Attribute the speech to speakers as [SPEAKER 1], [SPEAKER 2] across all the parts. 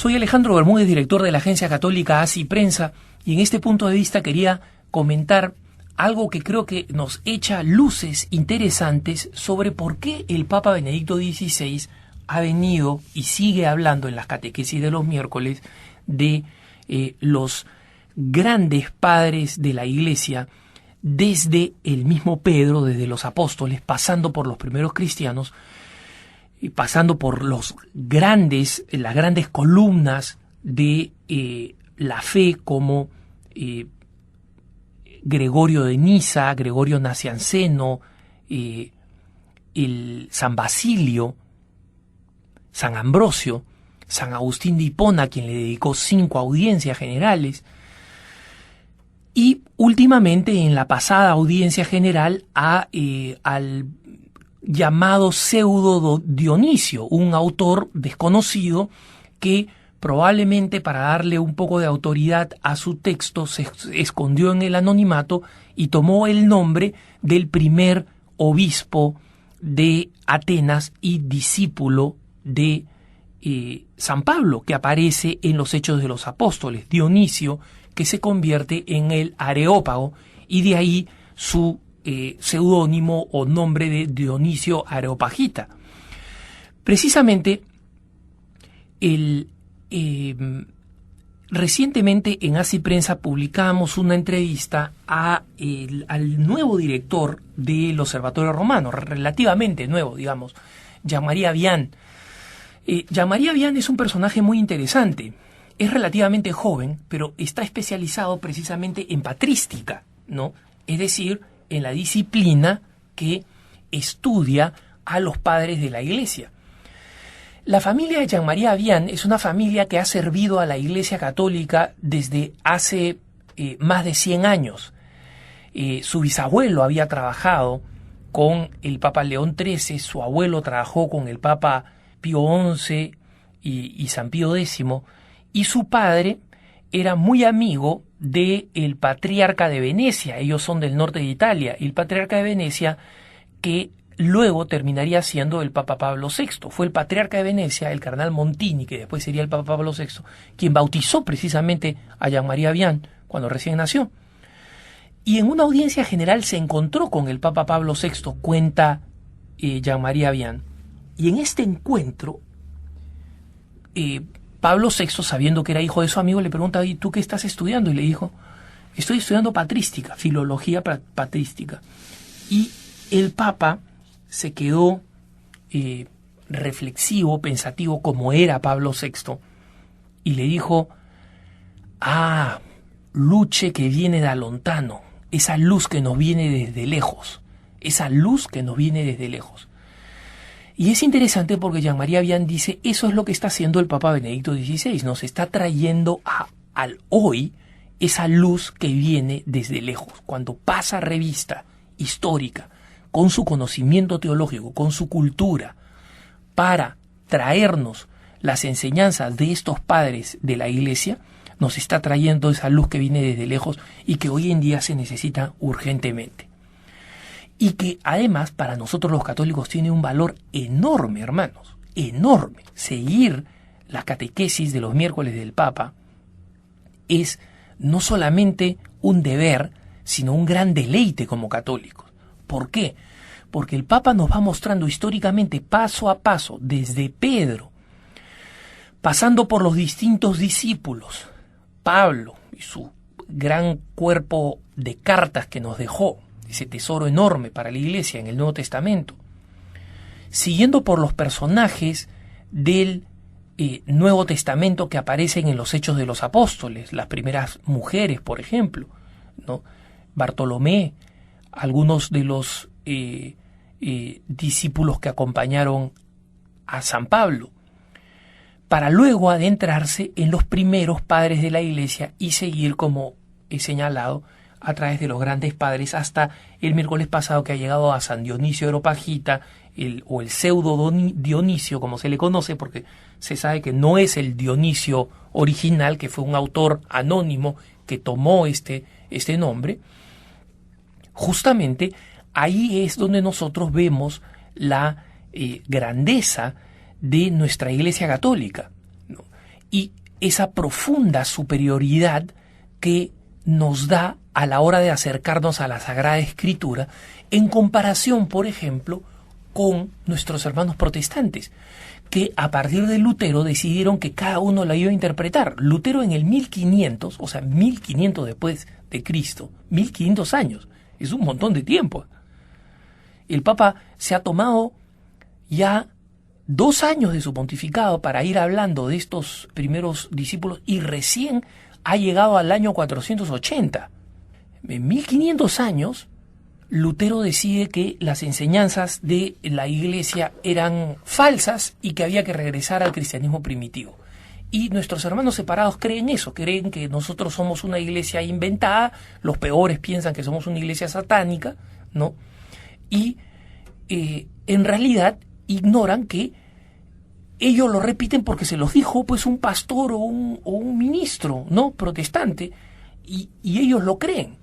[SPEAKER 1] Soy Alejandro Bermúdez, director de la agencia católica ACI Prensa, y en este punto de vista quería comentar algo que creo que nos echa luces interesantes sobre por qué el Papa Benedicto XVI ha venido y sigue hablando en las catequesis de los miércoles de los grandes padres de la Iglesia, desde el mismo Pedro, desde los apóstoles, pasando por los primeros cristianos, y pasando por las grandes columnas de la fe, como Gregorio de Niza, Gregorio Nacianceno, el San Basilio, San Ambrosio, San Agustín de Hipona, quien le dedicó 5 audiencias generales, y últimamente en la pasada audiencia general al llamado pseudo Dionisio, un autor desconocido que probablemente, para darle un poco de autoridad a su texto, se escondió en el anonimato y tomó el nombre del primer obispo de Atenas y discípulo de San Pablo, que aparece en los Hechos de los Apóstoles, Dionisio, que se convierte en el Areópago, y de ahí su seudónimo o nombre de Dionisio Areopagita. Precisamente, recientemente en ACI Prensa publicamos una entrevista al nuevo director del Observatorio Romano, relativamente nuevo, digamos, Jean-Marie Vian. Jean-Marie Vian es un personaje muy interesante. Es relativamente joven, pero está especializado precisamente en patrística, ¿no? Es decir, en la disciplina que estudia a los padres de la Iglesia. La familia de Jean-Marie Vian es una familia que ha servido a la Iglesia Católica desde hace más de 100 años. Su bisabuelo había trabajado con el Papa León XIII, su abuelo trabajó con el Papa Pío XI y San Pío X, y su padre era muy amigo del patriarca de Venecia. Ellos son del norte de Italia, y el patriarca de Venecia, que luego terminaría siendo el Papa Pablo VI. Fue el patriarca de Venecia, el cardenal Montini, que después sería el Papa Pablo VI, quien bautizó precisamente a Jean-Marie Vian cuando recién nació. Y en una audiencia general se encontró con el Papa Pablo VI, cuenta Jean-Marie Vian. Y en este encuentro, Pablo VI, sabiendo que era hijo de su amigo, le pregunta: ¿y tú qué estás estudiando? Y le dijo: estoy estudiando patrística, filología patrística. Y el Papa se quedó reflexivo, pensativo, como era Pablo VI, y le dijo: luce que viene da lontano, esa luz que nos viene desde lejos, esa luz que nos viene desde lejos. Y es interesante porque Jean-Marie Vian dice: eso es lo que está haciendo el Papa Benedicto XVI, nos está trayendo al hoy esa luz que viene desde lejos. Cuando pasa revista histórica, con su conocimiento teológico, con su cultura, para traernos las enseñanzas de estos padres de la Iglesia, nos está trayendo esa luz que viene desde lejos y que hoy en día se necesita urgentemente. Y que además para nosotros los católicos tiene un valor enorme, hermanos, enorme. Seguir las catequesis de los miércoles del Papa es no solamente un deber, sino un gran deleite como católicos. ¿Por qué? Porque el Papa nos va mostrando históricamente, paso a paso, desde Pedro, pasando por los distintos discípulos, Pablo y su gran cuerpo de cartas que nos dejó, ese tesoro enorme para la Iglesia en el Nuevo Testamento, siguiendo por los personajes del Nuevo Testamento que aparecen en los Hechos de los Apóstoles, las primeras mujeres, por ejemplo, ¿no? Bartolomé, algunos de los discípulos que acompañaron a San Pablo, para luego adentrarse en los primeros padres de la Iglesia y seguir, como he señalado, a través de los grandes padres, hasta el miércoles pasado que ha llegado a San Dionisio Areopagita, o el pseudo Dionisio, como se le conoce, porque se sabe que no es el Dionisio original, que fue un autor anónimo que tomó este nombre. Justamente ahí es donde nosotros vemos la grandeza de nuestra Iglesia Católica, ¿no? y esa profunda superioridad que nos da a la hora de acercarnos a la Sagrada Escritura en comparación, por ejemplo, con nuestros hermanos protestantes, que a partir de Lutero decidieron que cada uno la iba a interpretar. Lutero en el 1500, o sea, 1500 después de Cristo, 1500 años, es un montón de tiempo. El Papa se ha tomado ya 2 años de su pontificado para ir hablando de estos primeros discípulos y recién ha llegado al año 480. En 1500 años, Lutero decide que las enseñanzas de la Iglesia eran falsas y que había que regresar al cristianismo primitivo. Y nuestros hermanos separados creen eso, creen que nosotros somos una iglesia inventada, los peores piensan que somos una iglesia satánica, ¿no? Y en realidad ignoran que ellos lo repiten porque se los dijo pues un pastor o un ministro, ¿no?, protestante, y ellos lo creen.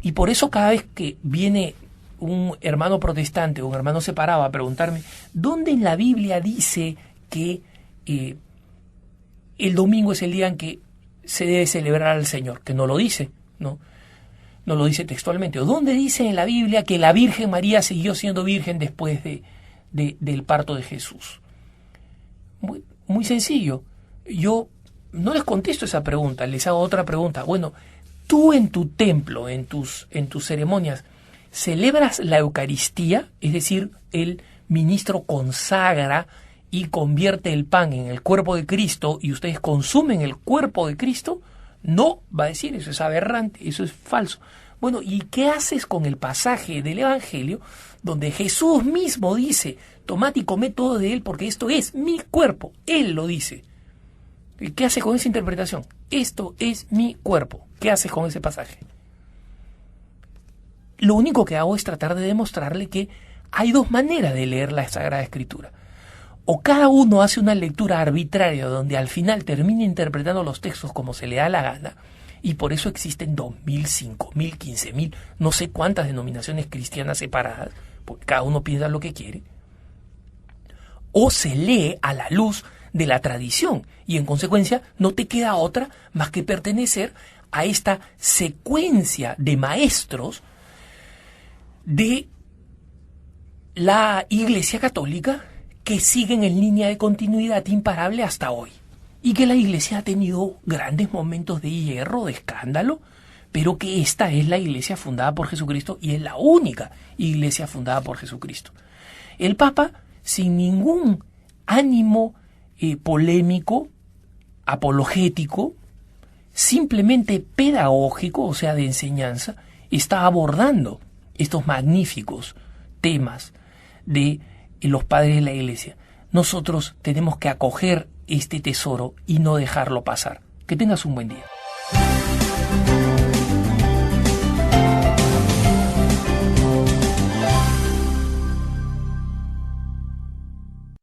[SPEAKER 1] Y por eso cada vez que viene un hermano protestante o un hermano separado a preguntarme ¿dónde en la Biblia dice que el domingo es el día en que se debe celebrar al Señor? Que no lo dice, ¿no? No lo dice textualmente. ¿O dónde dice en la Biblia que la Virgen María siguió siendo virgen después del parto de Jesús? Muy sencillo. Yo no les contesto esa pregunta, les hago otra pregunta. Bueno, tú en tu templo, en tus ceremonias, ¿celebras la Eucaristía? Es decir, el ministro consagra y convierte el pan en el cuerpo de Cristo y ustedes consumen el cuerpo de Cristo. No, va a decir, eso es aberrante, eso es falso. Bueno, ¿y qué haces con el pasaje del Evangelio donde Jesús mismo dice, tomad y comed todo de él porque esto es mi cuerpo? Él lo dice. ¿Y qué haces con esa interpretación? Esto es mi cuerpo. ¿Qué haces con ese pasaje? Lo único que hago es tratar de demostrarle que hay 2 maneras de leer la Sagrada Escritura. O cada uno hace una lectura arbitraria donde al final termina interpretando los textos como se le da la gana, y por eso existen 2.000, 5.000, 15.000, no sé cuántas denominaciones cristianas separadas, porque cada uno piensa lo que quiere. O se lee a la luz de la tradición y en consecuencia no te queda otra más que pertenecer a esta secuencia de maestros de la Iglesia Católica que siguen en línea de continuidad imparable hasta hoy, y que la Iglesia ha tenido grandes momentos de hierro, de escándalo, pero que esta es la Iglesia fundada por Jesucristo y es la única Iglesia fundada por Jesucristo. El Papa, sin ningún ánimo polémico, apologético, simplemente pedagógico, o sea, de enseñanza, está abordando estos magníficos temas de los padres de la Iglesia. Nosotros tenemos que acoger este tesoro y no dejarlo pasar. Que tengas un buen día.